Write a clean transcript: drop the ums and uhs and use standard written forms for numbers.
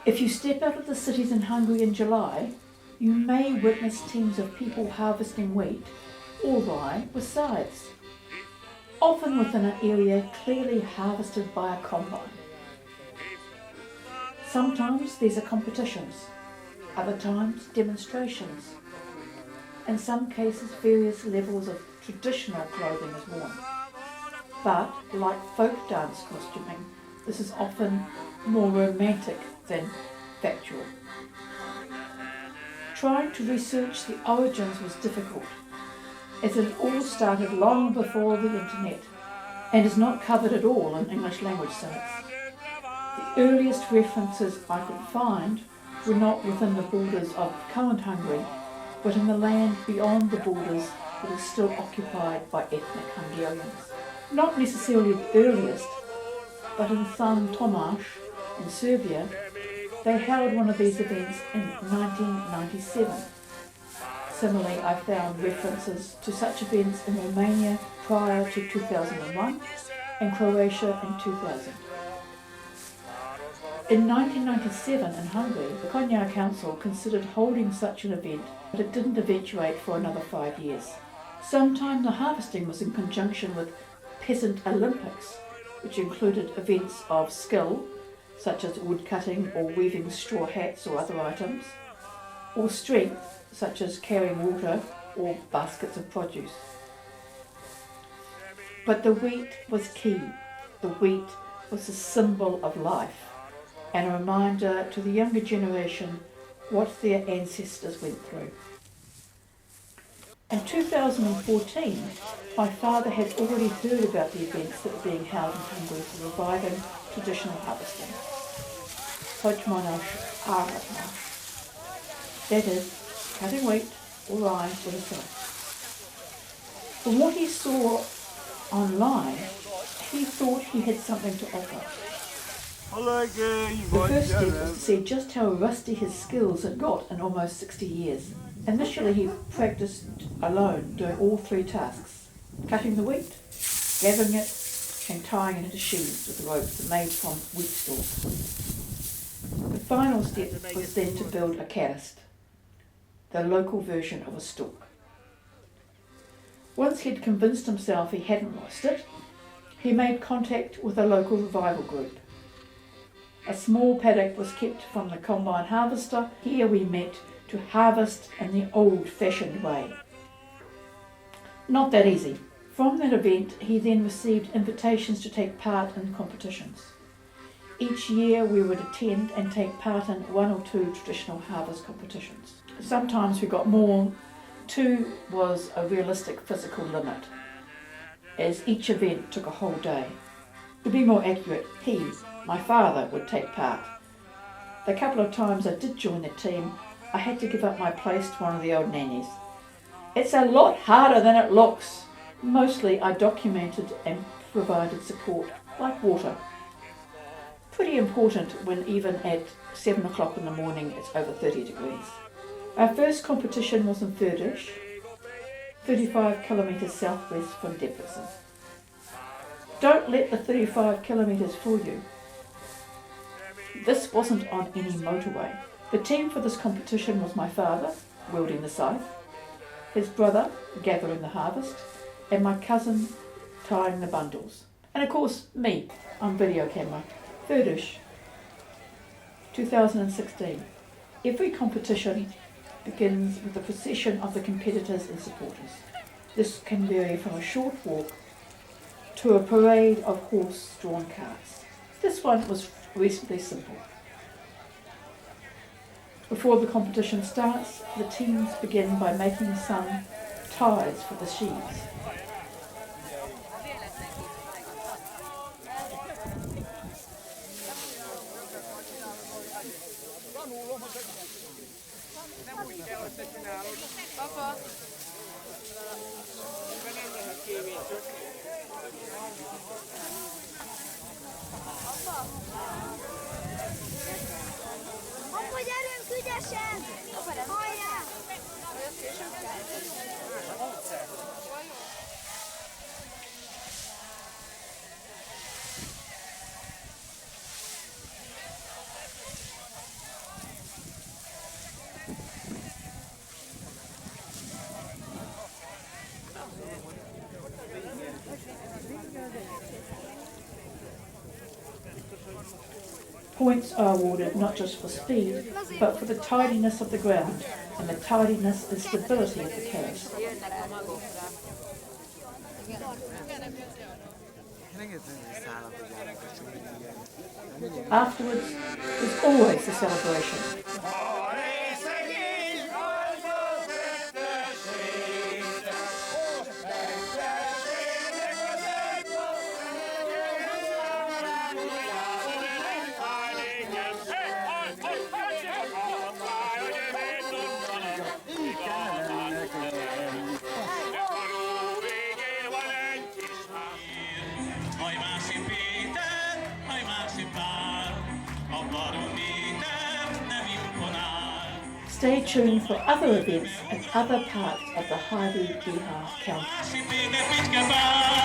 If you step out of the cities in Hungary in July, you may witness teams of people harvesting wheat or rye with scythes, often within an area clearly harvested by a combine. Sometimes these are competitions, other times demonstrations. In some cases, various levels of traditional clothing is worn. But, like folk dance costuming, this is often more romantic than factual. Trying to research the origins was difficult, as it all started long before the internet and is not covered at all in English language sites. The earliest references I could find were not within the borders of current Hungary, but in the land beyond the borders that is still occupied by ethnic Hungarians. Not necessarily the earliest, but in San Tomasz in Serbia, they held one of these events in 1997. Similarly, I found references to such events in Romania prior to 2001 and Croatia in 2000. In 1997 in Hungary, the Konyar Council considered holding such an event, but it didn't eventuate for another 5 years. Sometime the harvesting was in conjunction with Peasant Olympics, which included events of skill, such as wood cutting or weaving straw hats or other items, or strength, such as carrying water or baskets of produce. But the wheat was key. The wheat was a symbol of life and a reminder to the younger generation what their ancestors went through. In 2014, my father had already heard about the events that were being held in Hungary for reviving traditional harvesting. That is, cutting wheat or rye with a scythe. From what he saw online, he thought he had something to offer. The first step was to see just how rusty his skills had got in almost 60 years. Initially he practiced alone, doing all three tasks: cutting the wheat, gathering it, and tying it into sheaves with ropes made from wheat stalks. The final step was then to build a karist, the local version of a stalk. Once he'd convinced himself he hadn't lost it, he made contact with a local revival group. A small paddock was kept from the combine harvester. Here we met to harvest in the old-fashioned way. Not that easy. From that event, he then received invitations to take part in competitions. Each year we would attend and take part in 1 or 2 traditional harvest competitions. Sometimes we got more. 2 was a realistic physical limit, as each event took a whole day. To be more accurate, my father, would take part. The couple of times I did join the team, I had to give up my place to one of the old nannies. It's a lot harder than it looks. Mostly I documented and provided support, like water. Pretty important when even at 7 o'clock in the morning it's over 30 degrees. Our first competition was in Földes, 35 kilometres southwest from Debrecen. Don't let the 35 kilometres fool you. This wasn't on any motorway. The team for this competition was my father, wielding the scythe, his brother, gathering the harvest, and my cousin, tying the bundles. And of course, me, on video camera. Földes, 2016. Every competition begins with a procession of the competitors and supporters. This can vary from a short walk to a parade of horse-drawn carts. This one was reasonably simple. Before the competition starts, the teams begin by making some ties for the sheaves. Hogy gyerünk ügyesen! Hajrá! Points are awarded not just for speed, but for the tidiness of the ground, and the tidiness and stability of the terrace. Afterwards, there's always the celebration. Stay tuned for other events in other parts of the Highview Bihar County.